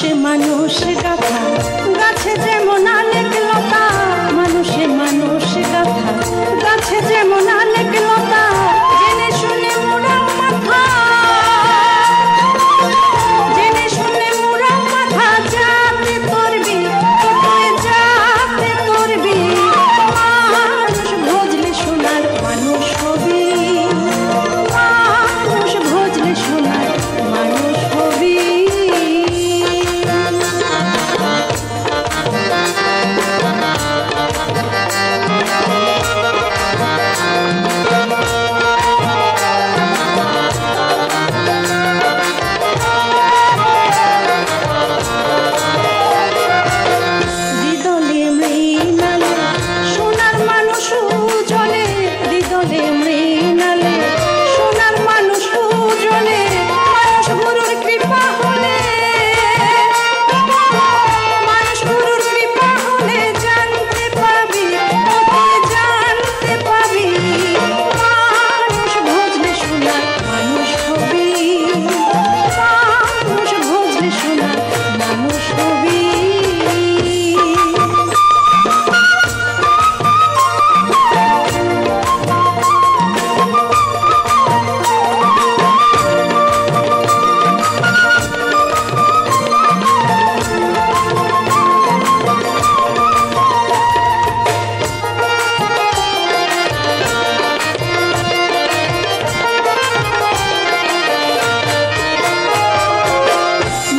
মানুষে মানুষ গাথা গাছে যেমন অনেক লতা, মানুষে মানুষ গাথা গাছে যেমন অনেক লতা, জেনে শুনে মোরা মাথা, জেনে শুনে মোরা মাথা যাতে করবি তুই যাতে করবি, মানুষ ভজলে সোনার মানুষ হবি, মানুষ ভজলে সোনার মানুষ হবি।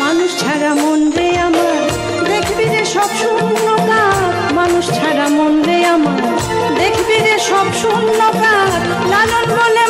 মানুষ ছাড়া মন রে আমার দেখবি রে সব শূন্য কার, লালন বলে